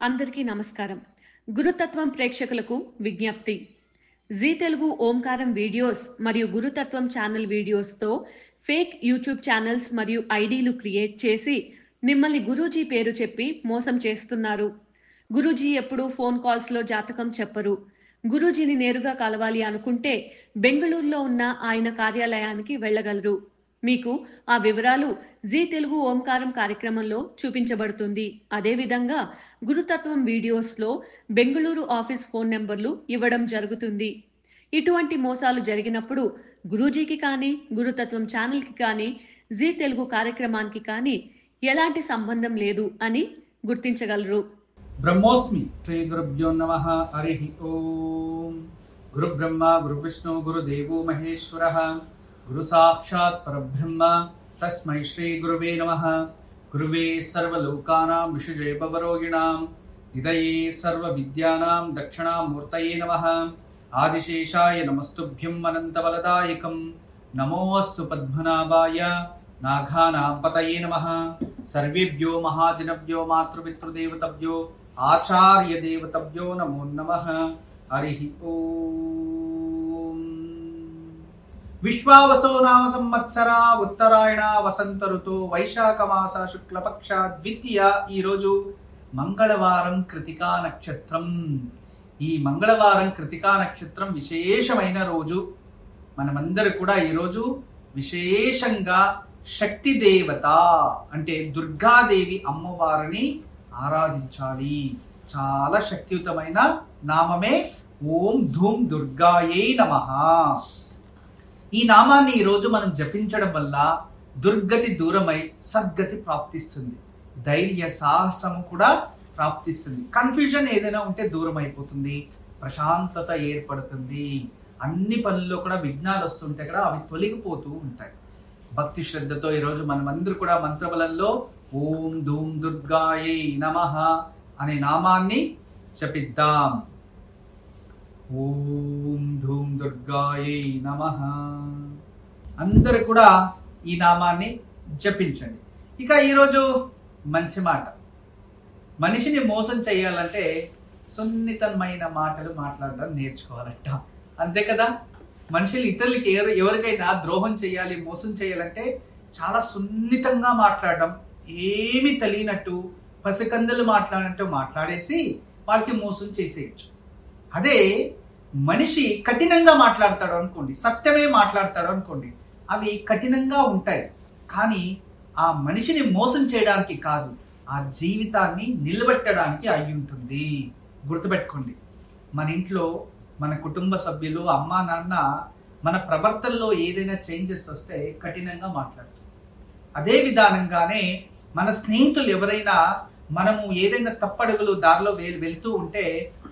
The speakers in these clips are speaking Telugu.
అందరికీ నమస్కారం. గురుతత్వం ప్రేక్షకులకు విజ్ఞప్తి. జీ తెలుగు ఓంకారం వీడియోస్ మరియు గురుతత్వం ఛానల్ వీడియోస్‌తో ఫేక్ యూట్యూబ్ ఛానల్స్ మరియు ఐడీలు క్రియేట్ చేసి మిమ్మల్ని గురూజీ పేరు చెప్పి మోసం చేస్తున్నారు. గురూజీ ఎప్పుడూ ఫోన్ కాల్స్‌లో జాతకం చెప్పరు. గురూజీని నేరుగా కలవాలి అనుకుంటే బెంగుళూరులో ఉన్న ఆయన కార్యాలయానికి వెళ్ళగలరు. మీకు ఆ వివరాలు జీ తెలుగు ఓంకారం కార్యక్రమంలో చూపించబడుతుంది. అదేవిధంగా గురుతత్వం వీడియోస్లో బెంగుళూరు ఆఫీస్ ఫోన్ నెంబర్లు ఇవ్వడం జరుగుతుంది. ఇటువంటి మోసాలు జరిగినప్పుడు గురూజీకి కానీ గురుతత్వం ఛానల్కి కానీ జీ తెలుగు కార్యక్రమానికి కానీ ఎలాంటి సంబంధం లేదు అని గుర్తించగలరు. బ్రహ్మోస్మి శ్రీ గురుభ్యో నమః. హరి ఓం. గురు బ్రహ్మ గురు విష్ణు గురుదేవో మహేశ్వరః గురు సాక్షాత్ పరబ్రహ్మ తస్మై శ్రీ గురువే నమః. గురువే సర్వలోకానాం విషజే భవరోగిణాం నిదయే సర్వ విద్యానాం దక్షిణామూర్తయే నమః. ఆదిశేషాయ నమస్తుభ్యం అనంతబలదాయకం నమోऽस्तु పద్మనాభాయ నాఘానాం పతయే నమః. సర్వేభ్యో మహాజనభ్యో మాతృపితృదేవతభ్యో ఆచార్య దేవతభ్యో నమో నమః. హరి ఓం. విశ్వావసో నామ సంవత్సర ఉత్తరాయణ వసంత ఋతు వైశాఖ మాస శుక్లపక్ష ద్వితీయ. ఈరోజు మంగళవారం కృతికా నక్షత్రం. ఈ మంగళవారం కృతికా నక్షత్రం విశేషమైన రోజు. మనమందరూ కూడా ఈరోజు విశేషంగా శక్తి దేవత అంటే దుర్గాదేవి అమ్మవారిని ఆరాధించాలి. చాలా శక్తియుతమైన నామమే ఓం ధూమ్ దుర్గాయే నమః. ఈ నామాన్ని ఈరోజు మనం జపించడం వల్ల దుర్గతి దూరమై సద్గతి ప్రాప్తిస్తుంది. ధైర్య సాహసము కూడా ప్రాప్తిస్తుంది. కన్ఫ్యూజన్ ఏదైనా ఉంటే దూరం అయిపోతుంది. ప్రశాంతత ఏర్పడుతుంది. అన్ని పనుల్లో కూడా విఘ్నాలు వస్తుంటే కూడా అవి తొలగిపోతూ ఉంటాయి. భక్తి శ్రద్ధతో ఈరోజు మనమందరూ కూడా మంత్రబలంలో ఓం ధూమ్ దుర్గాయే నమః అనే నామాన్ని జపిద్దాం. ఓం ధూమ్ దుర్గాయే నమః. అందరూ కూడా ఈ నామాన్ని జపించండి. ఇక ఈరోజు మంచి మాట. మనిషిని మోసం చేయాలంటే సున్నితమైన మాటలు మాట్లాడడం నేర్చుకోవాలంట. అంతే కదా. మనుషులు ఇతరులకి ఎవరికైనా ద్రోహం చేయాలి, మోసం చేయాలంటే చాలా సున్నితంగా మాట్లాడడం, ఏమి తెలియనట్టు పసికందులు మాట్లాడినట్టు మాట్లాడేసి వాళ్ళకి మోసం చేసేయచ్చు. అదే మనిషి కఠినంగా మాట్లాడతాడు అనుకోండి, సత్యమే మాట్లాడతాడు అనుకోండి, అవి కఠినంగా ఉంటాయి. కానీ ఆ మనిషిని మోసం చేయడానికి కాదు, ఆ జీవితాన్ని నిలబెట్టడానికి అయి ఉంటుంది. గుర్తుపెట్టుకోండి. మన ఇంట్లో మన కుటుంబ సభ్యులు అమ్మా నాన్న మన ప్రవర్తనలో ఏదైనా చేంజెస్ వస్తే కఠినంగా మాట్లాడతారు. అదే విధానంగానే మన స్నేహితులు ఎవరైనా మనము ఏదైనా తప్పడుగులు దారిలో వెళ్తూ ఉంటే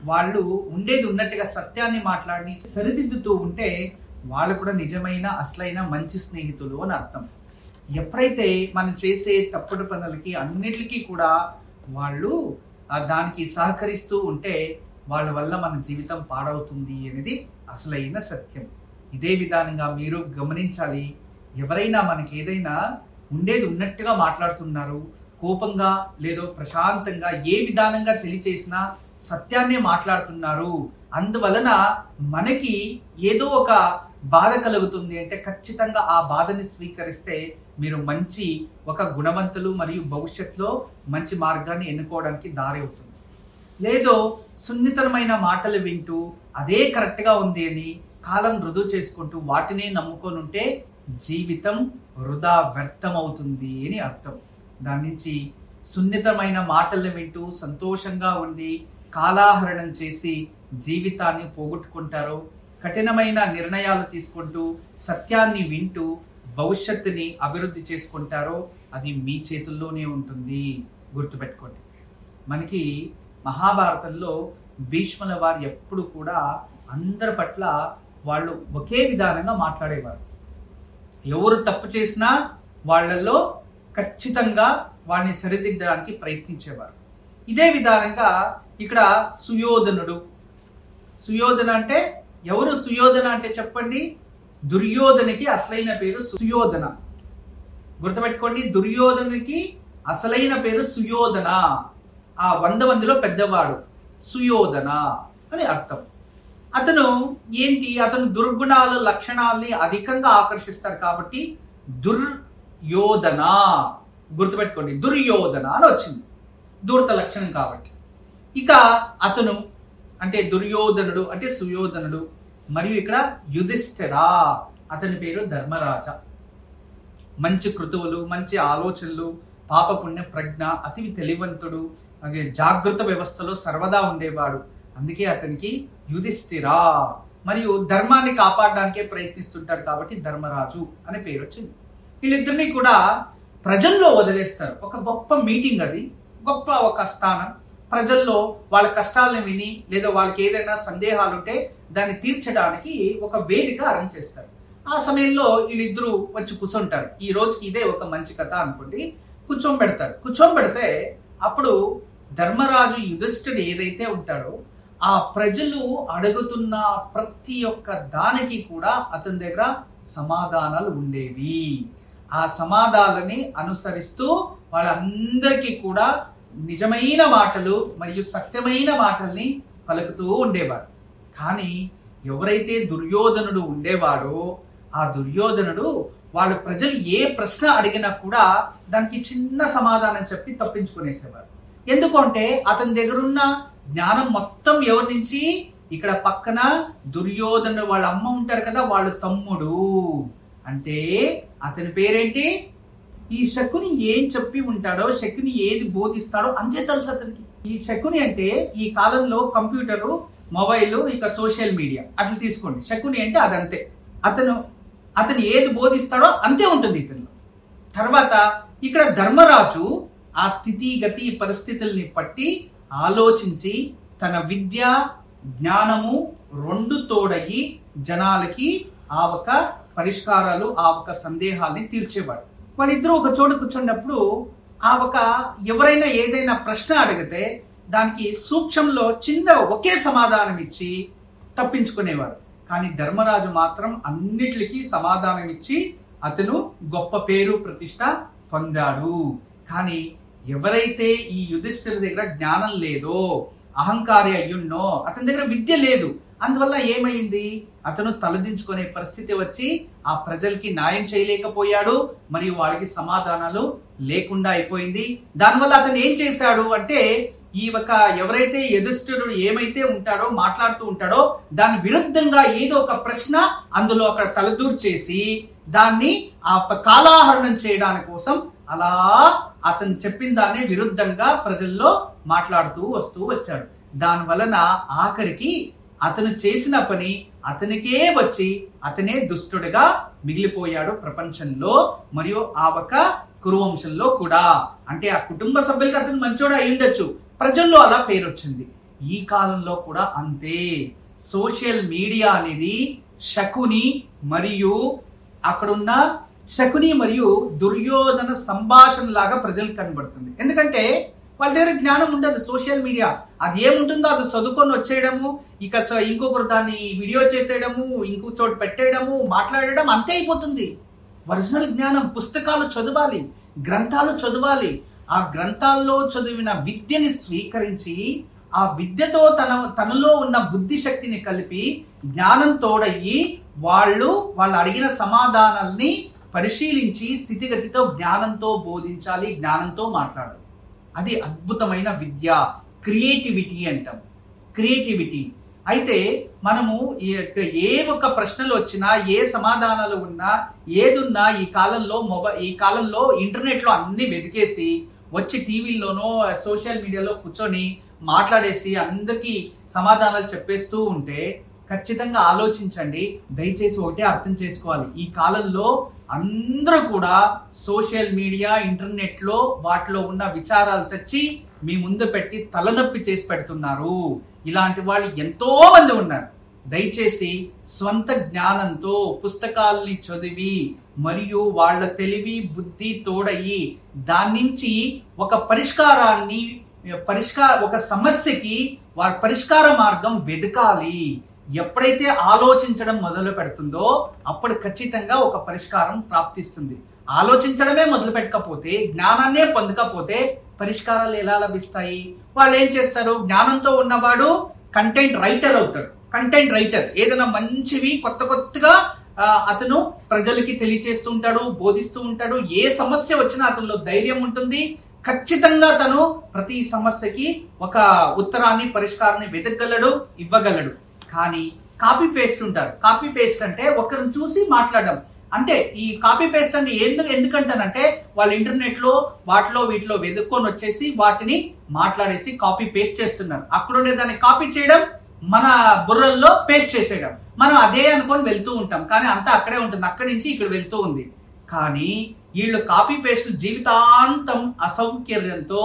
వాళ్ళు ఉండేది ఉన్నట్టుగా సత్యాన్ని మాట్లాడి సరిదిద్దుతూ ఉంటే వాళ్ళు కూడా నిజమైన అసలైన మంచి స్నేహితులు అని అర్థం. ఎప్పుడైతే మనం చేసే తప్పుడు పనులకి అన్నిటికీ కూడా వాళ్ళు దానికి సహకరిస్తూ ఉంటే వాళ్ళ వల్ల మన జీవితం పాడవుతుంది అనేది అసలైన సత్యం. ఇదే విధానంగా మీరు గమనించాలి. ఎవరైనా మనకి ఏదైనా ఉండేది ఉన్నట్టుగా మాట్లాడుతున్నారు, కోపంగా లేదో ప్రశాంతంగా ఏ విధానంగా తెలియచేసినా సత్యాన్నే మాట్లాడుతున్నారు, అందువలన మనకి ఏదో ఒక బాధ కలుగుతుంది అంటే ఖచ్చితంగా ఆ బాధని స్వీకరిస్తే మీరు మంచి ఒక గుణవంతులు మరియు భవిష్యత్తులో మంచి మార్గాన్ని ఎన్నుకోవడానికి దారి అవుతుంది. లేదో సున్నితమైన మాటలు వింటూ అదే కరెక్ట్గా ఉంది అని కాలం రుజువు చేసుకుంటూ వాటినే నమ్ముకొని ఉంటే జీవితం వృధా వ్యర్థం అవుతుంది అని అర్థం. దాని నుంచి సున్నితమైన మాటలు వింటూ సంతోషంగా ఉండి కాలాహరణం చేసి జీవితాన్ని పోగొట్టుకుంటారో, కఠినమైన నిర్ణయాలు తీసుకుంటూ సత్యాన్ని వింటూ భవిష్యత్తుని అభివృద్ధి చేసుకుంటారో అది మీ చేతుల్లోనే ఉంటుంది. గుర్తుపెట్టుకోండి. మనకి మహాభారతంలో భీష్ముల వారు ఎప్పుడు కూడా అందరి పట్ల వాళ్ళు ఒకే విధానంగా మాట్లాడేవారు. ఎవరు తప్పు చేసినా వాళ్ళల్లో ఖచ్చితంగా వాడిని సరిదిద్దడానికి ప్రయత్నించేవారు. ఇదే విధానంగా ఇక్కడ సుయోధనుడు. సుయోధన అంటే ఎవరు? సుయోధన అంటే చెప్పండి. దుర్యోధనకి అసలైన పేరు సుయోధన. గుర్తుపెట్టుకోండి. దుర్యోధనునికి అసలైన పేరు సుయోధన. ఆ 100 మందిలో పెద్దవాడు. సుయోధన అని అర్థం. అతను అతను దుర్గుణాల లక్షణాలని అధికంగా ఆకర్షిస్తారు కాబట్టి దుర్యోధన, గుర్తుపెట్టుకోండి, దుర్యోధన అని వచ్చింది, దూరత లక్షణం కాబట్టి. ఇక అతను అంటే దుర్యోధనుడు అంటే సుయోధనుడు. మరియు ఇక్కడ యుధిష్ఠిరా, అతని పేరు ధర్మరాజ. మంచి కృతువులు, మంచి ఆలోచనలు, పాపపుణ్య ప్రజ్ఞ, అతి తెలివంతుడు, జాగృత వ్యవస్థలో సర్వదా ఉండేవాడు. అందుకే అతనికి యుధిష్ఠిరా. మరియు ధర్మాన్ని కాపాడడానికే ప్రయత్నిస్తుంటాడు కాబట్టి ధర్మరాజు అనే పేరు వచ్చింది. వీళ్ళిద్దరినీ కూడా ప్రజల్లో వదిలేస్తారు. ఒక గొప్ప మీటింగ్, అది గొప్ప ఒక స్థానం. ప్రజల్లో వాళ్ళ కష్టాలను విని లేదా వాళ్ళకి ఏదైనా సందేహాలు ఉంటే దాన్ని తీర్చడానికి ఒక వేదిక అరేంజ్ చేస్తారు. ఆ సమయంలో వీళ్ళిద్దరూ వచ్చి కూర్చుంటారు. ఈ రోజుకి ఇదే ఒక మంచి కథ అనుకోండి, కూర్చోబెడతారు. కూర్చోబెడితే అప్పుడు ధర్మరాజు యుధిష్ఠుడు ఏదైతే ఉంటాడో ఆ ప్రజలు అడుగుతున్న ప్రతి ఒక్క దానికి కూడా అతని దగ్గర సమాధానాలు ఉండేవి. ఆ సమాధానాలని అనుసరిస్తూ వాళ్ళందరికీ కూడా నిజమైన మాటలు మరియు సత్యమైన మాటల్ని పలుకుతూ ఉండేవారు. కానీ ఎవరైతే దుర్యోధనుడు ఉండేవాడో ఆ దుర్యోధనుడు వాళ్ళ ప్రజలు ఏ ప్రశ్న అడిగినా కూడా దానికి చిన్న సమాధానం చెప్పి తప్పించుకునేసేవారు. ఎందుకంటే అతని దగ్గరున్న జ్ఞానం మొత్తం ఎవరి నుంచి, ఇక్కడ పక్కన దుర్యోధనుడు వాళ్ళ అమ్మ ఉంటారు కదా, వాళ్ళ తమ్ముడు. అంటే అతని పేరేంటి, ఈ శకుని ఏం చెప్పి ఉంటాడో, శకుని ఏది బోధిస్తాడో అంతే తెలుసు అతనికి. ఈ శకుని అంటే ఈ కాలంలో కంప్యూటరు, మొబైల్, ఇక సోషల్ మీడియా అట్లా తీసుకోండి. శకుని అంటే అదంతే. అతను ఏది బోధిస్తాడో అంతే ఉంటుంది ఇతను. తర్వాత ఇక్కడ ధర్మరాజు ఆ స్థితి గతి పరిస్థితుల్ని పట్టి ఆలోచించి తన విద్య జ్ఞానము రెండు తోడయి జనాలకి ఆ ఒక పరిష్కారాలు, ఆ ఒక సందేహాల్ని తీర్చేవాడు. వాళ్ళిద్దరూ ఒక చోట కూర్చున్నప్పుడు ఆ ఒక ఎవరైనా ఏదైనా ప్రశ్న అడిగితే దానికి సూక్ష్మంలో చిన్న ఒకే సమాధానం ఇచ్చి తప్పించుకునేవాడు. కానీ ధర్మరాజు మాత్రం అన్నిటికీ సమాధానం ఇచ్చి అతను గొప్ప పేరు ప్రతిష్ట పొందాడు. కానీ ఎవరైతే ఈ యుధిష్ఠిరుడి దగ్గర జ్ఞానం లేదో, అహంకారి అయ్యున్నో, అతని దగ్గర విద్య లేదు, అందువల్ల ఏమైంది, అతను తలదించుకునే పరిస్థితి వచ్చి ఆ ప్రజలకి న్యాయం చేయలేకపోయాడు. మరియు వాళ్ళకి సమాధానాలు లేకుండా అయిపోయింది. దానివల్ల అతను ఏం చేశాడు అంటే, ఈ ఒక ఎవరైతే యుధిష్ఠిరుడు ఏమైతే ఉంటాడో, మాట్లాడుతూ ఉంటాడో దాని విరుద్ధంగా ఏదో ఒక ప్రశ్న అందులో అక్కడ తలదూర్చేసి దాన్ని ఆ కాలాహరణం చేయడానికి కోసం అలా అతను చెప్పిన దాన్ని విరుద్ధంగా ప్రజల్లో మాట్లాడుతూ వస్తూ వచ్చాడు. దాని వలన ఆఖరికి అతను చేసిన పని అతనికే వచ్చి అతనే దుష్టుడిగా మిగిలిపోయాడు ప్రపంచంలో, మరియు ఆ ఒక కురువంశంలో కూడా. అంటే ఆ కుటుంబ సభ్యులకి అతను మంచోడు అయి ఉండొచ్చు, ప్రజల్లో అలా పేరు వచ్చింది. ఈ కాలంలో కూడా అంతే. సోషల్ మీడియా అనేది శకుని మరియు అక్కడున్న శకుని మరియు దుర్యోధన సంభాషణ లాగా ప్రజలకు కనబడుతుంది. ఎందుకంటే వాళ్ళ దగ్గర జ్ఞానం ఉండదు. సోషల్ మీడియా అది ఏముంటుందో అది చదువుకొని వచ్చేయడము, ఇక ఇంకొకరు దాన్ని వీడియో చేసేయడము, ఇంకో చోటు పెట్టేయడము, మాట్లాడడం, అంతే అయిపోతుంది. ఒరిజినల్ జ్ఞానం పుస్తకాలు చదవాలి, గ్రంథాలు చదవాలి. ఆ గ్రంథాల్లో చదివిన విద్యని స్వీకరించి ఆ విద్యతో తనలో ఉన్న బుద్ధి శక్తిని కలిపి జ్ఞానం తోడయ్యి వాళ్ళు అడిగిన సమాధానాల్ని పరిశీలించి స్థితిగతితో జ్ఞానంతో బోధించాలి, జ్ఞానంతో మాట్లాడాలి. అది అద్భుతమైన విద్య, క్రియేటివిటీ అంటాం. క్రియేటివిటీ అయితే మనము ఏ ఒక్క ప్రశ్నలు వచ్చినా, ఏ సమాధానాలు ఉన్నా, ఏదున్నా ఈ కాలంలో ఇంటర్నెట్లో అన్ని వెతికేసి వచ్చి టీవీల్లోనో సోషల్ మీడియాలో కూర్చొని మాట్లాడేసి అందరికీ సమాధానాలు చెప్పేస్తూ ఉంటే ఖచ్చితంగా ఆలోచించండి. దయచేసి ఒకటే అర్థం చేసుకోవాలి, ఈ కాలంలో అందరూ కూడా సోషల్ మీడియా, ఇంటర్నెట్ లో వాటిలో ఉన్న విచారాలు తెచ్చి మీ ముందు పెట్టి తలనొప్పి చేసి పెడుతున్నారు. ఇలాంటి వాళ్ళు ఎంతో మంది ఉన్నారు. దయచేసి స్వంత జ్ఞానంతో పుస్తకాలని చదివి మరియు వాళ్ళ తెలివి బుద్ధి తోడయి దాని నుంచి ఒక ఒక సమస్యకి వారి పరిష్కార మార్గం వెతకాలి. ఎప్పుడైతే ఆలోచించడం మొదలు పెడుతుందో అప్పుడు ఖచ్చితంగా ఒక పరిష్కారం ప్రాప్తిస్తుంది. ఆలోచించడమే మొదలు పెట్టకపోతే, జ్ఞానాన్నే పొందకపోతే పరిష్కారాలు ఎలా లభిస్తాయి? వాళ్ళు ఏం చేస్తారు? జ్ఞానంతో ఉన్నవాడు కంటెంట్ రైటర్ అవుతాడు. కంటెంట్ రైటర్ ఏదైనా మంచివి కొత్తగా అతను ప్రజలకి తెలియచేస్తూ ఉంటాడు, బోధిస్తూ ఉంటాడు. ఏ సమస్య వచ్చినా అతనిలో ధైర్యం ఉంటుంది. ఖచ్చితంగా తను ప్రతి సమస్యకి ఒక ఉత్తరాన్ని, పరిష్కారాన్ని వెతకగలడు, ఇవ్వగలడు. కానీ కాపీ పేస్ట్ ఉంటారు. కాపీ పేస్ట్ అంటే ఒకరిని చూసి మాట్లాడడం. అంటే ఈ కాపీ పేస్ట్ అంటే ఎందుకంటానంటే వాళ్ళు ఇంటర్నెట్ లో వీటిలో వెతుక్కొని వచ్చేసి వాటిని మాట్లాడేసి కాపీ పేస్ట్ చేస్తున్నారు. అక్కడ ఉండే దాన్ని కాపీ చేయడం, మన బుర్రల్లో పేస్ట్ చేసేయడం. మనం అదే అనుకొని వెళ్తూ ఉంటాం, కానీ అంతా అక్కడే ఉంటుంది. అక్కడి నుంచి ఇక్కడ వెళ్తూ ఉంది. కానీ వీళ్ళు కాపీ పేస్ట్ జీవితాంతం అసౌకర్యంతో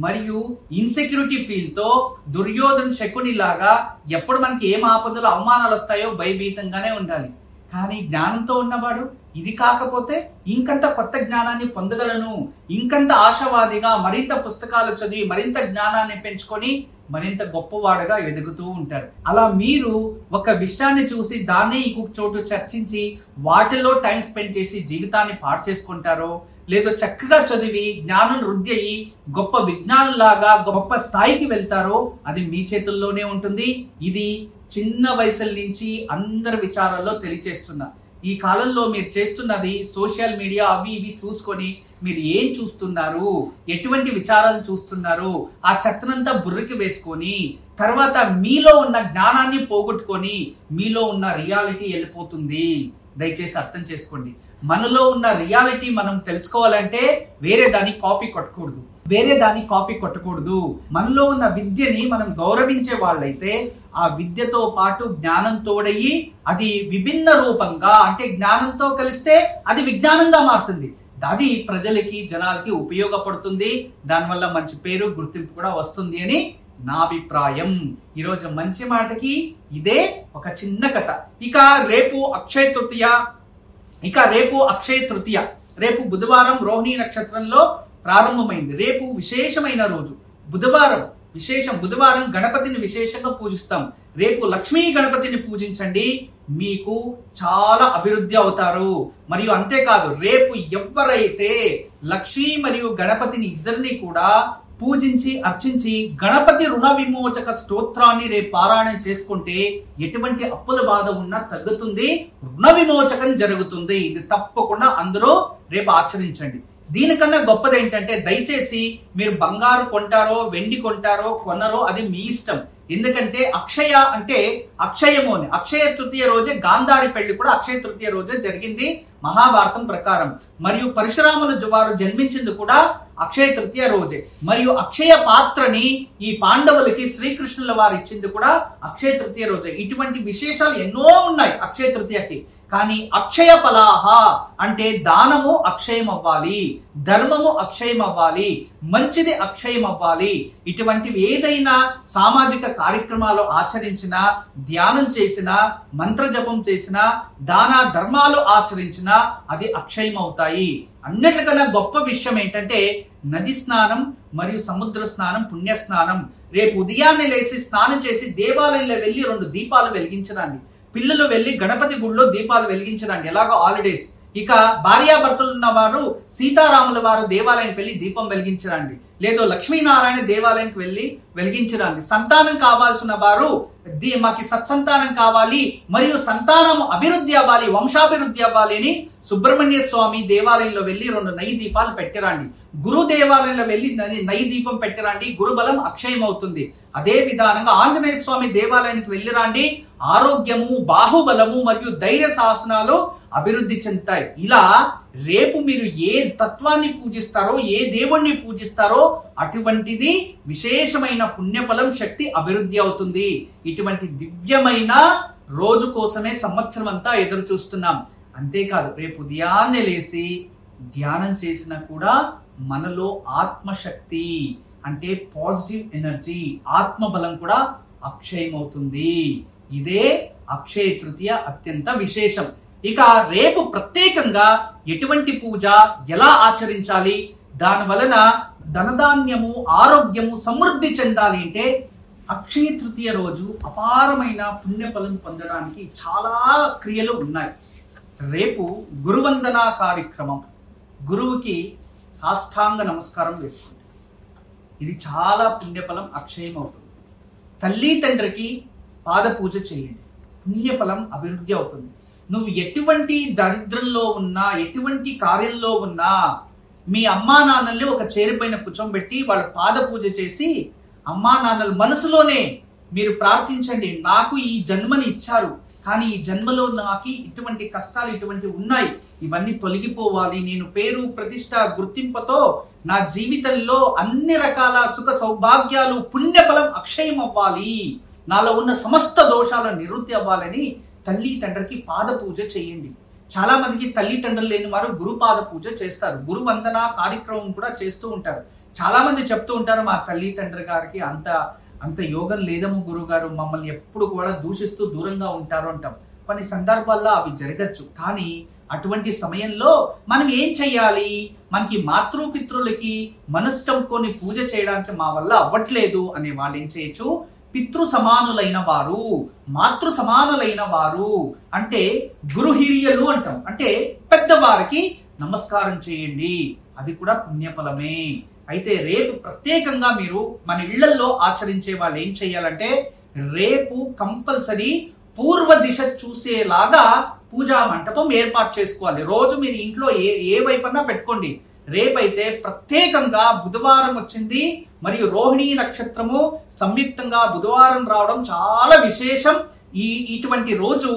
మరియు ఇన్సెక్యూరిటీ ఫీల్ తో దుర్యోధన శకుని లాగా ఎప్పుడు మనకి ఏం ఆపదలు అవమానాలు వస్తాయో భయభీతంగానే ఉండాలి. కానీ జ్ఞానంతో ఉన్నవాడు ఇది కాకపోతే ఇంకంత కొత్త జ్ఞానాన్ని పొందగలను, ఇంకంత ఆశావాదిగా మరింత పుస్తకాలు చదివి మరింత జ్ఞానాన్ని పెంచుకొని మరింత గొప్పవాడుగా ఎదుగుతూ ఉంటారు. అలా మీరు ఒక విషయాన్ని చూసి దాన్ని ఇంకొక చోటు చర్చించి వాటిలో టైం స్పెండ్ చేసి జీవితాన్ని పాడు చేసుకుంటారో, లేదో చక్కగా చదివి జ్ఞానం వృద్ధి అయ్యి గొప్ప విజ్ఞానులాగా గొప్ప స్థాయికి వెళ్తారో అది మీ చేతుల్లోనే ఉంటుంది. ఇది చిన్న వయసుల నుంచి అందరి విచారాల్లో తెలియచేస్తున్నా. ఈ కాలంలో మీరు చేస్తున్నది సోషల్ మీడియా అవి ఇవి చూసుకొని మీరు ఏం చూస్తున్నారు, ఎటువంటి విచారాలు చూస్తున్నారు, ఆ చెత్తనంతా బుర్రకి వేసుకొని తర్వాత మీలో ఉన్న జ్ఞానాన్ని పోగొట్టుకొని మీలో ఉన్న రియాలిటీ వెళ్ళిపోతుంది. దయచేసి అర్థం చేసుకోండి. మనలో ఉన్న రియాలిటీ మనం తెలుసుకోవాలంటే వేరే దాన్ని కాపీ కొట్టకూడదు. మనలో ఉన్న విద్యని మనం గౌరవించే వాళ్ళైతే ఆ విద్యతో పాటు జ్ఞానం తోడయి అది విభిన్న రూపంగా, అంటే జ్ఞానంతో కలిస్తే అది విజ్ఞానంగా మారుతుంది. అది ప్రజలకి, జనాలకి ఉపయోగపడుతుంది. దానివల్ల మంచి పేరు, గుర్తింపు కూడా వస్తుంది అని నా అభిప్రాయం. ఈరోజు మంచి మాటకి ఇదే ఒక చిన్న కథ. ఇక రేపు అక్షయ తృతీయ, రేపు బుధవారం రోహిణి నక్షత్రంలో ప్రారంభమైంది. రేపు విశేషమైన రోజు. బుధవారం గణపతిని విశేషంగా పూజిస్తాం. రేపు లక్ష్మీ గణపతిని పూజించండి, మీకు చాలా అభివృద్ధి అవుతారు. మరియు అంతేకాదు రేపు ఎవరైతే లక్ష్మీ మరియు గణపతిని ఇద్దరిని కూడా పూజించి అర్చించి గణపతి రుణ విమోచక స్తోత్రాన్ని రేపు పారాయణం చేసుకుంటే ఎటువంటి అప్పుల బాధ ఉన్నా తగ్గుతుంది, రుణ విమోచకం జరుగుతుంది. ఇది తప్పకుండా అందరూ రేపు ఆచరించండి. దీనికన్నా గొప్పది ఏంటంటే దయచేసి మీరు బంగారు కొంటారో, వెండి కొంటారో, కొనరో అది మీ ఇష్టం. ఎందుకంటే అక్షయ అంటే అక్షయము అని. అక్షయ తృతీయ రోజే గాంధారి పెళ్లి కూడా అక్షయ తృతీయ రోజే జరిగింది మహాభారతం ప్రకారం. మరియు పరశురాములు వారు జన్మించింది కూడా అక్షయ తృతీయ రోజే. మరియు అక్షయ పాత్రని ఈ పాండవులకి శ్రీకృష్ణుల వారు ఇచ్చింది కూడా అక్షయ తృతీయ రోజే. ఇటువంటి విశేషాలు ఎన్నో ఉన్నాయి అక్షయ తృతీయకి. కానీ అక్షయ ఫలాహ అంటే దానము అక్షయం అవ్వాలి, ధర్మము అక్షయం అవ్వాలి, మంచిది అక్షయం అవ్వాలి. ఇటువంటివి ఏదైనా సామాజిక కార్యక్రమాలు ఆచరించినా, ధ్యానం చేసినా, మంత్రజపం చేసినా, దాన ధర్మాలు ఆచరించినా అది అక్షయం అవుతాయి. అన్నిటికన్నా గొప్ప విషయం ఏంటంటే నది స్నానం మరియు సముద్ర స్నానం, పుణ్య స్నానం. రేపు ఉదయాన్నే లేచి స్నానం చేసి దేవాలయంలో వెళ్ళి 2 దీపాలు వెలిగించరండి. పిల్లలు వెళ్ళి గణపతి గుడిలో దీపాలు వెలిగించరండి. ఎలాగో హాలిడేస్. ఇక భార్యాభర్తలు ఉన్న వారు సీతారాముల వారు దేవాలయానికి వెళ్ళి దీపం వెలిగించరండి. లేదో లక్ష్మీనారాయణ దేవాలయానికి వెళ్ళి వెలిగించరండి. సంతానం కావాల్సిన వారు మాకు సత్సంతానం కావాలి మరియు సంతానం అభివృద్ధి అవ్వాలి, వంశాభివృద్ధి అవ్వాలి అని సుబ్రహ్మణ్య స్వామి దేవాలయంలో వెళ్ళి 2 నెయ్యి దీపాలు పెట్టిరండి. గురు దేవాలయంలో వెళ్ళి నెయ్యి దీపం పెట్టిరండి. గురుబలం అక్షయం అవుతుంది. అదే విధానంగా ఆంజనేయ స్వామి దేవాలయానికి వెళ్ళిరండి. ఆరోగ్యము, బాహుబలము మరియు ధైర్య శాసనాలు అభివృద్ధి చెందుతాయి. ఇలా రేపు మీరు ఏ తత్వాన్ని పూజిస్తారో, ఏ దేవుణ్ణి పూజిస్తారో అటువంటిది విశేషమైన పుణ్యఫలం, శక్తి అభివృద్ధి అవుతుంది. ఇటువంటి దివ్యమైన రోజు కోసమే సంవత్సరం అంతా ఎదురు చూస్తున్నాం. అంతేకాదు రేపు ఉదయాన్నే లేసి ధ్యానం చేసినా కూడా మనలో ఆత్మశక్తి అంటే పాజిటివ్ ఎనర్జీ, ఆత్మబలం కూడా అక్షయం అవుతుంది. ఇదే అక్షయ తృతీయ అత్యంత విశేషం. ఇక రేపు ప్రత్యేకంగా ఎటువంటి పూజ ఎలా ఆచరించాలి, దాని వలన ధనధాన్యము, ఆరోగ్యము సమృద్ధి చెందాలి అంటే అక్షయ తృతీయ రోజు అపారమైన పుణ్యఫలం పొందడానికి చాలా క్రియలు ఉన్నాయి. రేపు గురువందన కార్యక్రమం. గురువుకి సాష్టాంగ నమస్కారం వేసుకోండి. ఇది చాలా పుణ్యఫలం అక్షయం అవుతుంది. తల్లి తండ్రికి పాద పూజ చేయండి, పుణ్యఫలం అభివృద్ధి అవుతుంది. నువ్వు ఎటువంటి దరిద్రంలో ఉన్నా, ఎటువంటి కార్యంలో ఉన్నా, మీ అమ్మా నాన్నల్ని ఒక చేరిపైన కూర్చోబెట్టి వాళ్ళ పాద పూజ చేసి అమ్మా నాన్నల మనసులోనే మీరు ప్రార్థించండి, నాకు ఈ జన్మని ఇచ్చారు, కానీ ఈ జన్మలో నాకు ఇటువంటి కష్టాలు ఇటువంటి ఉన్నాయి, ఇవన్నీ తొలగిపోవాలి, నేను పేరు ప్రతిష్ట గుర్తింపుతో నా జీవితంలో అన్ని రకాల సుఖ సౌభాగ్యాలు పుణ్యఫలం అక్షయం అవ్వాలి, నాలో ఉన్న సమస్త దోషాలు నివృత్తి అవ్వాలని తల్లి తండ్రికి పాద పూజ చేయండి. చాలా మందికి తల్లి తండ్రులు లేని వారు గురు పాద పూజ చేస్తారు, గురు వందన కార్యక్రమం కూడా చేస్తూ ఉంటారు. చాలా మంది చెప్తూ ఉంటారు, మా తల్లి తండ్రి గారికి అంత యోగం లేదము గురువు గారు, మమ్మల్ని ఎప్పుడు కూడా దూషిస్తూ దూరంగా ఉంటారు అంటాం. కొన్ని సందర్భాల్లో అవి జరగచ్చు, కానీ అటువంటి సమయంలో మనం ఏం చెయ్యాలి? మనకి మాతృపితృలకి మనస్తం కొన్ని పూజ చేయడానికి మా వల్ల అవ్వట్లేదు అనే వాళ్ళు ఏం చేయొచ్చు? పితృ సమానులైన వారు, మాతృ సమానులైన వారు అంటే గురు హిరియలు అంటాం, అంటే పెద్దవారికి నమస్కారం చేయండి, అది కూడా పుణ్యఫలమే. అయితే రేపు ప్రత్యేకంగా మీరు మన ఇళ్లలో ఆచరించే వాళ్ళు ఏం చేయాలంటే, రేపు కంపల్సరీ పూర్వ దిశ చూసేలాగా పూజా మంటపం ఏర్పాటు చేసుకోవాలి. రోజు మీరు ఇంట్లో ఏ వైపున్నా పెట్టుకోండి. రేపైతే ప్రత్యేకంగా బుధవారం వచ్చింది మరియు రోహిణీ నక్షత్రము సంయుక్తంగా బుధవారం రావడం చాలా విశేషం. ఇటువంటి రోజు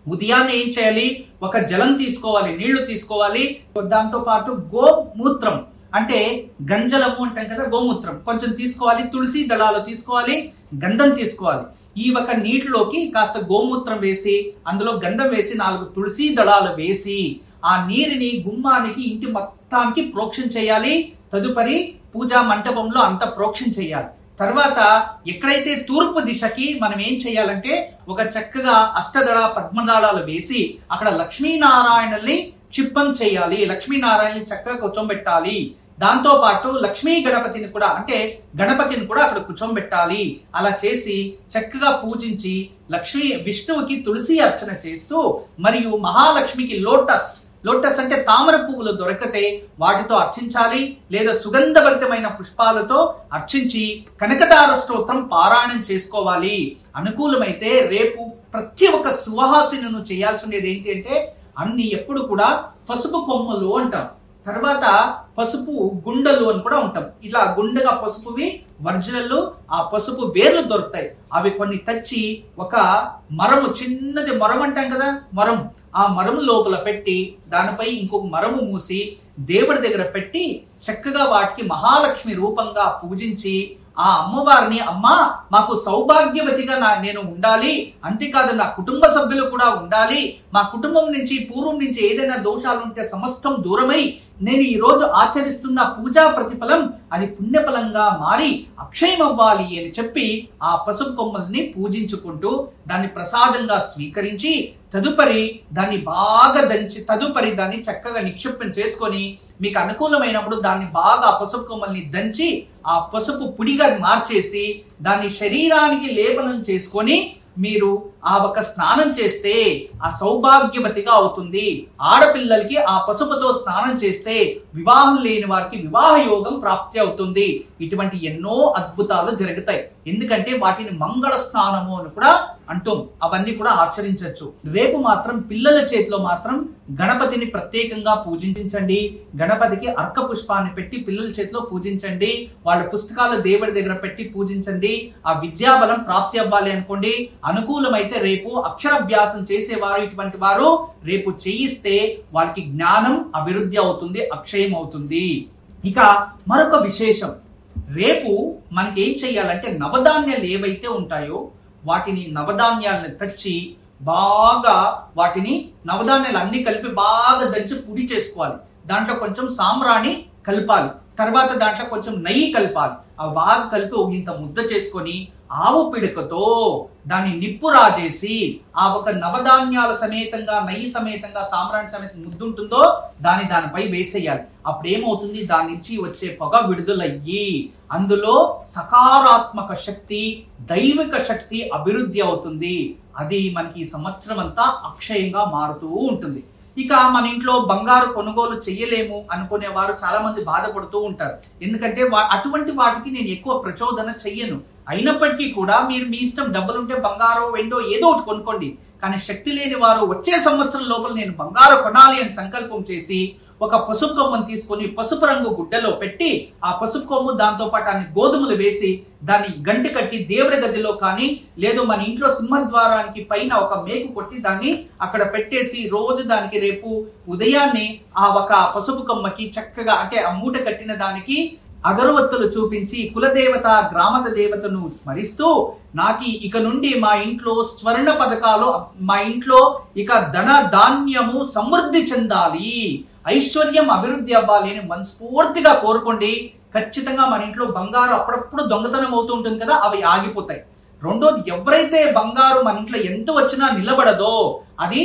ఉదయాన్నే ఏం చేయాలి? ఒక జలం తీసుకోవాలి, నీళ్లు తీసుకోవాలి, దాంతో పాటు గోమూత్రం అంటే గంజలము అంటాం కదా, గోమూత్రం కొంచెం తీసుకోవాలి, తులసి దళాలు తీసుకోవాలి, గంధం తీసుకోవాలి. ఈ ఒక నీటిలోకి కాస్త గోమూత్రం వేసి అందులో గంధం వేసి 4 తులసి దళాలు వేసి ఆ నీరుని గుమ్మానికి ఇంటి మొత్తానికి ప్రోక్షణ చేయాలి. తదుపరి పూజా మంటపంలో అంత ప్రోక్షణ చేయాలి. తర్వాత ఎక్కడైతే తూర్పు దిశకి మనం ఏం చేయాలంటే, ఒక చక్కగా అష్టదళ పద్మదళాలు వేసి అక్కడ లక్ష్మీనారాయణల్ని క్షిప్పం చేయాలి, లక్ష్మీనారాయణని చక్కగా కూర్చోబెట్టాలి. దాంతో పాటు లక్ష్మీ గణపతిని కూడా అంటే గణపతిని కూడా అక్కడ కూర్చోబెట్టాలి. అలా చేసి చక్కగా పూజించి విష్ణువుకి తులసి అర్చన చేస్తూ, మరియు మహాలక్ష్మికి లోటస్ అంటే తామర పువ్వులు దొరికితే వాటితో అర్చించాలి, లేదా సుగంధభరితమైన పుష్పాలతో అర్చించి కనకదార స్తోత్రం పారాయణం చేసుకోవాలి. అనుకూలమైతే రేపు ప్రతి ఒక్క సువాసిను చేయాల్సి ఉండేది ఏంటి అంటే, అన్ని ఎప్పుడు కూడా పసుపు కొమ్మలు అంటాం, తర్వాత పసుపు గుండెలు అని కూడా ఉంటాం. ఇలా గుండెగా పసుపువి ఒరిజినల్, ఆ పసుపు వేర్లు దొరుకుతాయి, అవి కొన్ని తెచ్చి ఒక మరము, చిన్నది మరం అంటాం కదా, మరం, ఆ మరము లోపల పెట్టి దానిపై ఇంకొక మరము మూసి దేవుడి దగ్గర పెట్టి చక్కగా వాటికి మహాలక్ష్మి రూపంగా పూజించి ఆ అమ్మవారిని, అమ్మా మాకు సౌభాగ్యవతిగా నేను ఉండాలి, అంతేకాదు నా కుటుంబ సభ్యులు కూడా ఉండాలి, మా కుటుంబం నుంచి పూర్వం నుంచి ఏదైనా దోషాలు ఉంటే సమస్తం దూరమై నేను ఈ రోజు ఆచరిస్తున్న పూజా ప్రతిఫలం అది పుణ్యఫలంగా మారి అక్షయం అవ్వాలి అని చెప్పి ఆ పసుపు కొమ్మల్ని పూజించుకుంటూ దాన్ని ప్రసాదంగా స్వీకరించి తదుపరి దాన్ని బాగా దంచి తదుపరి దాన్ని చక్కగా నిక్షిప్తం చేసుకొని మీకు అనుకూలమైనప్పుడు దాన్ని బాగా పసుపు కొమ్మల్ని దంచి ఆ పసుపు పొడిగా మార్చేసి దాన్ని శరీరానికి లేపనం చేసుకొని మీరు ఆ ఒక స్నానం చేస్తే ఆ సౌభాగ్యవతిగా అవుతుంది. ఆడపిల్లలకి ఆ పసుపుతో స్నానం చేస్తే వివాహం లేని వారికి వివాహ యోగం ప్రాప్తి అవుతుంది. ఇటువంటి ఎన్నో అద్భుతాలు జరుగుతాయి. ఎందుకంటే వాటిని మంగళ స్నానము అని కూడా అంటాం. అవన్నీ కూడా ఆచరించవచ్చు. రేపు మాత్రం పిల్లల చేతిలో మాత్రం గణపతిని ప్రత్యేకంగా పూజించండి. గణపతికి అర్క పుష్పాన్ని పెట్టి పిల్లల చేతిలో పూజించండి. వాళ్ళ పుస్తకాలు దేవుడి దగ్గర పెట్టి పూజించండి. ఆ విద్యాబలం ప్రాప్తి అవ్వాలి అనుకోండి. అనుకూలమైతే రేపు అక్షరాభ్యాసం చేసేవారు ఇటువంటి వారు రేపు చేయిస్తే వాళ్ళకి జ్ఞానం అభివృద్ధి అవుతుంది, అక్షయం అవుతుంది. ఇక మరొక విశేషం, రేపు మనకి ఏం చెయ్యాలంటే నవధాన్యాలు ఏవైతే ఉంటాయో వాటిని నవధాన్యాలను తెచ్చి బాగా వాటిని నవధాన్యాలు అన్ని కలిపి బాగా దంచి పొడి చేసుకోవాలి. దాంట్లో కొంచెం సాంబ్రాణి కలపాలి, తర్వాత దాంట్లో కొంచెం నెయ్యి కలపాలి. ఆ బాగా కలిపి ఇంత ముద్ద చేసుకొని ఆవు పిడకతో దాన్ని నిప్పు రాజేసి ఆ ఒక నవధాన్యాల సమేతంగా నెయ్యి సమేతంగా సాంబ్రాణి సమేతంగా ముద్దు ఉంటుందో దానిపై వేసేయాలి. అప్పుడు ఏమవుతుంది, దాని నుంచి వచ్చే పొగ విడుదలయ్యి అందులో సకారాత్మక శక్తి, దైవిక శక్తి అభివృద్ధి అవుతుంది. అది మనకి ఈ సంవత్సరం అంతా అక్షయంగా మారుతూ ఉంటుంది. ఇక మన ఇంట్లో బంగారు కొనుగోలు చెయ్యలేము అనుకునే వారు చాలా మంది బాధపడుతూ ఉంటారు. ఎందుకంటే అటువంటి వాటికి నేను ఎక్కువ ప్రచోదన చెయ్యను. అయినప్పటికీ కూడా మీరు మీ ఇష్టం, డబ్బులుంటే బంగారో వెండో ఏదో ఒకటి కొనుక్కోండి. కానీ శక్తి లేని వారు వచ్చే సంవత్సరం లోపల నేను బంగారు కొనాలి అని సంకల్పం చేసి ఒక పసుపు కొమ్మను తీసుకొని పసుపు రంగు గుడ్డలో పెట్టి ఆ పసుపు కొమ్ము దాంతో పాటు అన్ని గోధుమలు వేసి దాన్ని గంటి కట్టి దేవుడి గదిలో కానీ లేదు మన ఇంట్లో సింహద్వారానికి పైన ఒక మేకు కొట్టి దాన్ని అక్కడ పెట్టేసి రోజు దానికి రేపు ఉదయాన్నే ఆ ఒక పసుపు కొమ్మకి చక్కగా అంటే ఆ మూట కట్టిన దానికి అగరవత్తులు చూపించి కులదేవత గ్రామద దేవతను స్మరిస్తూ నాకి ఇక నుండి మా ఇంట్లో స్వర్ణ పథకాలు, మా ఇంట్లో ఇక ధన ధాన్యము సమృద్ధి చెందాలి, ఐశ్వర్యం అభివృద్ధి అవ్వాలి అని మనస్ఫూర్తిగా కోరుకోండి. ఖచ్చితంగా మన ఇంట్లో బంగారు అప్పుడప్పుడు దొంగతనం అవుతూ ఉంటుంది కదా, అవి ఆగిపోతాయి. రెండోది, ఎవరైతే బంగారు మన ఇంట్లో ఎంత వచ్చినా నిలబడదో అది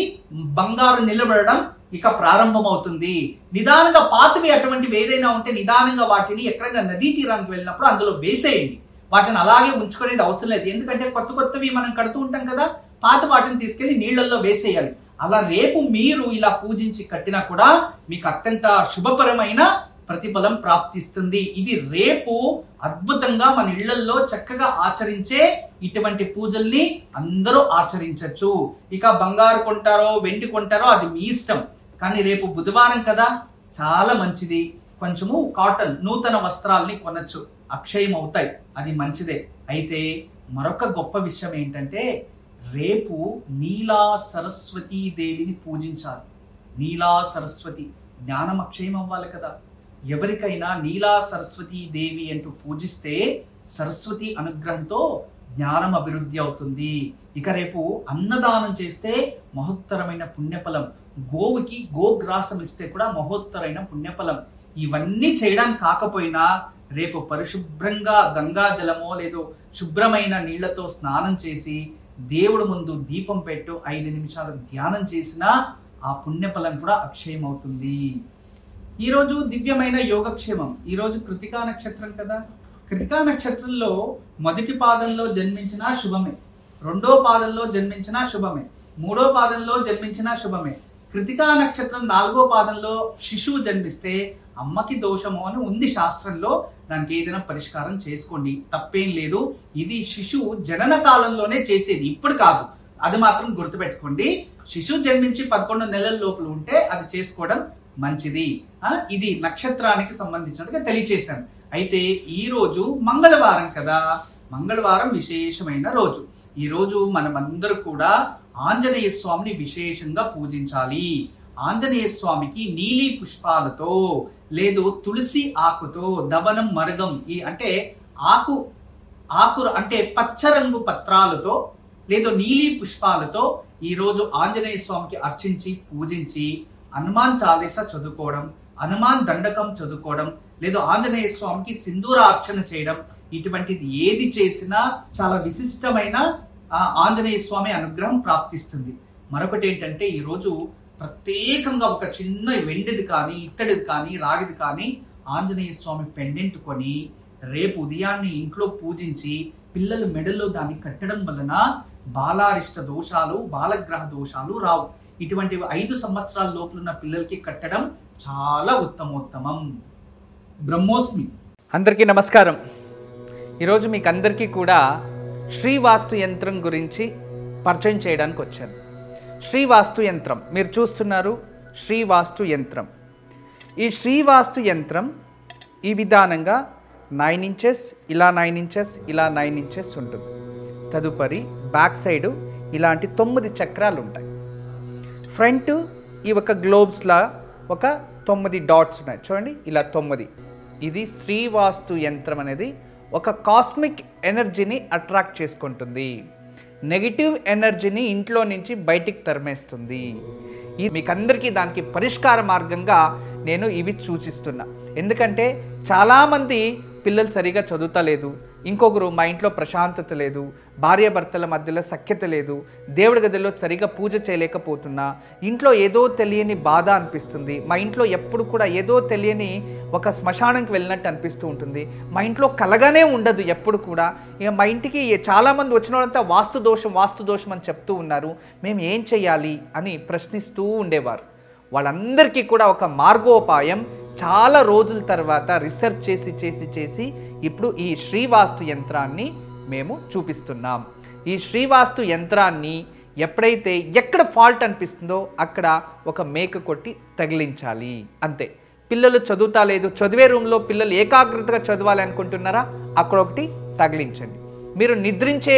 బంగారు నిలబడడం ఇక ప్రారంభమవుతుంది. నిదానంగా పాతవి అటువంటివి ఏదైనా ఉంటే నిదానంగా వాటిని ఎక్కడైనా నదీ తీరానికి వెళ్ళినప్పుడు అందులో వేసేయండి. వాటిని అలాగే ఉంచుకునేది అవసరం లేదు. ఎందుకంటే కొత్త కొత్తవి మనం కడుతూ ఉంటాం కదా, పాత వాటిని తీసుకెళ్లి నీళ్లలో వేసేయాలి. అలా రేపు మీరు ఇలా పూజించి కట్టినా కూడా మీకు అత్యంత శుభపరమైన ప్రతిఫలం ప్రాప్తిస్తుంది. ఇది రేపు అద్భుతంగా మన ఇళ్లలో చక్కగా ఆచరించే ఇటువంటి పూజల్ని అందరూ ఆచరించవచ్చు. ఇక బంగారు కొంటారో వెండి కొంటారో అది మీ ఇష్టం. కానీ రేపు బుధవారం కదా, చాలా మంచిది. కొంచెము కాటన్ నూతన వస్త్రాల్ని కొనచ్చు, అక్షయం అవుతాయి, అది మంచిదే. అయితే మరొక గొప్ప విషయం ఏంటంటే రేపు నీలా సరస్వతీ దేవిని పూజించాలి. నీలా సరస్వతి జ్ఞానం అక్షయం అవ్వాలి కదా. ఎవరికైనా నీలా సరస్వతీ దేవి అంటూ పూజిస్తే సరస్వతి అనుగ్రహంతో జ్ఞానం అభివృద్ధి అవుతుంది. ఇక రేపు అన్నదానం చేస్తే మహోత్తరమైన పుణ్యఫలం, గోవుకి గోగ్రాసం ఇస్తే కూడా మహోత్తరైన పుణ్యఫలం. ఇవన్నీ చేయడానికి కాకపోయినా రేపు పరిశుభ్రంగా గంగా జలమో లేదో శుభ్రమైన నీళ్లతో స్నానం చేసి దేవుడు ముందు దీపం పెట్టు 5 నిమిషాలు ధ్యానం చేసినా ఆ పుణ్యఫలం కూడా అక్షయం అవుతుంది. ఈరోజు దివ్యమైన యోగక్షేమం. ఈరోజు కృతికా నక్షత్రం కదా. కృతికా నక్షత్రంలో మొదటి పాదంలో జన్మించినా శుభమే, రెండో పాదంలో జన్మించినా శుభమే, మూడో పాదంలో జన్మించినా శుభమే. కృతికా నక్షత్రం 4వ పాదంలో శిశువు జన్మిస్తే అమ్మకి దోషము అని ఉంది శాస్త్రంలో. దానికి ఏదైనా పరిష్కారం చేసుకోండి, తప్పేం లేదు. ఇది శిశువు జనన కాలంలోనే చేసేది, ఇప్పుడు కాదు. అది మాత్రం గుర్తుపెట్టుకోండి. శిశువు జన్మించి 11 నెలల లోపల ఉంటే అది చేసుకోవడం మంచిది. ఇది నక్షత్రానికి సంబంధించినట్టుగా తెలియచేశాను. అయితే ఈ రోజు మంగళవారం కదా, మంగళవారం విశేషమైన రోజు. ఈ రోజు మనమందరూ కూడా ఆంజనేయ స్వామిని విశేషంగా పూజించాలి. ఆంజనేయ స్వామికి నీలి పుష్పాలతో లేదు తులసి ఆకుతో దవనం మరుగం అంటే ఆకు అంటే పచ్చరంగు పత్రాలతో లేదు నీలి పుష్పాలతో ఈ రోజు ఆంజనేయ స్వామికి అర్చించి పూజించి హనుమాన్ చాలీసా చదువుకోవడం, హనుమాన్ దండకం చదువుకోవడం, లేదు ఆంజనేయ స్వామికి సింధూర అర్చన చేయడం, ఇటువంటిది ఏది చేసినా చాలా విశిష్టమైన ఆంజనేయ స్వామి అనుగ్రహం ప్రాప్తిస్తుంది. మరొకటి ఏంటంటే ఈరోజు ప్రత్యేకంగా ఒక చిన్న వెండిది కానీ ఇత్తడిది కానీ రాగిది కానీ ఆంజనేయ స్వామి పెండెంట్ కొని రేపు ఉదయాన్నే ఇంట్లో పూజించి పిల్లల మెడలో దాన్ని కట్టడం వలన బాలారిష్ట దోషాలు, బాలగ్రహ దోషాలు రావు. ఇటువంటివి 5 సంవత్సరాల లోపలున్న పిల్లలకి కట్టడం చాలా ఉత్తమోత్తమం. బ్రహ్మోస్మి. అందరికీ నమస్కారం. ఈరోజు మీకు అందరికీ కూడా శ్రీవాస్తు యంత్రం గురించి పరిచయం చేయడానికి వచ్చాను. శ్రీవాస్తు యంత్రం మీరు చూస్తున్నారు. శ్రీవాస్తు యంత్రం. ఈ శ్రీవాస్తు యంత్రం ఈ విధానంగా 9 ఇంచెస్, ఇలా 9 ఇంచెస్, ఇలా 9 ఇంచెస్ ఉంటుంది. తదుపరి బ్యాక్ సైడు ఇలాంటి 9 చక్రాలు ఉంటాయి. ఫ్రంట్ ఈ ఒక గ్లోబ్స్లా ఒక 9 డాట్స్ ఉన్నాయి చూడండి, ఇలా 9. ఇది శ్రీవాస్తు యంత్రం అనేది ఒక కాస్మిక్ ఎనర్జీని అట్రాక్ట్ చేసుకుంటుంది. నెగిటివ్ ఎనర్జీని ఇంట్లో నుంచి బయటికి తరిమేస్తుంది. ఇది మీకు అందరికీ దానికి పరిష్కార మార్గంగా నేను ఇవి సూచిస్తున్నా. ఎందుకంటే చాలామంది పిల్లలు సరిగా చదువుతలేదు, ఇంకొకరు మా ఇంట్లో ప్రశాంతత లేదు, భార్యాభర్తల మధ్యలో సఖ్యత లేదు, దేవుడి గదిలో సరిగా పూజ చేయలేకపోతున్నా, ఇంట్లో ఏదో తెలియని బాధ అనిపిస్తుంది, మా ఇంట్లో ఎప్పుడు కూడా ఏదో తెలియని ఒక శ్మశానంకి వెళ్ళినట్టు అనిపిస్తూ ఉంటుంది, మా ఇంట్లో కలగానే ఉండదు ఎప్పుడు కూడా. ఇక మా ఇంటికి చాలామంది వచ్చిన వాళ్ళంతా వాస్తు దోషం అని చెప్తూ ఉన్నారు, మేము ఏం చేయాలి అని ప్రశ్నిస్తూ ఉండేవారు. వాళ్ళందరికీ కూడా ఒక మార్గోపాయం చాలా రోజుల తర్వాత రీసెర్చ్ చేసి ఇప్పుడు ఈ శ్రీవాస్తు యంత్రాన్ని మేము చూపిస్తున్నాం. ఈ శ్రీవాస్తు యంత్రాన్ని ఎప్పుడైతే ఎక్కడ ఫాల్ట్ అనిపిస్తుందో అక్కడ ఒక మేక కొట్టి తగిలించాలి, అంతే. పిల్లలు చదువుతా లేదు, చదివే రూమ్లో పిల్లలు ఏకాగ్రతగా చదవాలి అనుకుంటున్నారా, అక్కడ ఒకటి తగిలించండి. మీరు నిద్రించే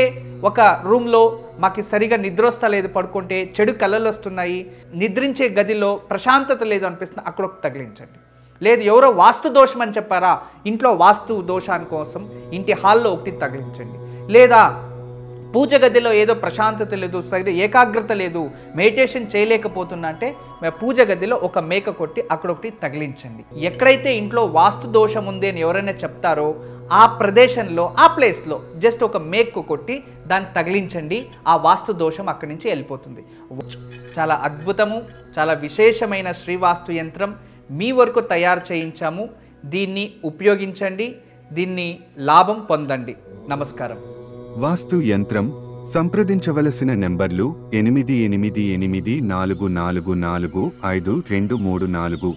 ఒక రూమ్లో మాకు సరిగా నిద్ర వస్తా లేదు, పడుకుంటే చెడు కళలు వస్తున్నాయి, నిద్రించే గదిలో ప్రశాంతత లేదు అనిపిస్తుంది, అక్కడ ఒకటి తగిలించండి. లేదు ఎవరో వాస్తు దోషం అని చెప్పారా, ఇంట్లో వాస్తు దోషాని కోసం ఇంటి హాల్లో ఒకటి తగిలించండి. లేదా పూజ గదిలో ఏదో ప్రశాంతత లేదు, సరిగ్గా ఏకాగ్రత లేదు, మెడిటేషన్ చేయలేకపోతున్నా అంటే పూజ గదిలో ఒక మేక కొట్టి అక్కడ ఒకటి తగిలించండి. ఎక్కడైతే ఇంట్లో వాస్తు దోషం ఉంది అని ఎవరైనా చెప్తారో ఆ ప్రదేశంలో ఆ ప్లేస్లో జస్ట్ ఒక మేకు కొట్టి దాన్ని తగిలించండి, ఆ వాస్తు దోషం అక్కడి నుంచి వెళ్ళిపోతుంది. చాలా అద్భుతము, చాలా విశేషమైన శ్రీవాస్తు యంత్రం మీ వరకు తయారు చేయించాము. దీన్ని ఉపయోగించండి, దీన్ని లాభం పొందండి. నమస్కారం. వాస్తు యంత్రం సంప్రదించవలసిన నెంబర్లు 8844452344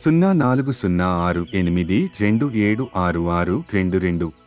040682766622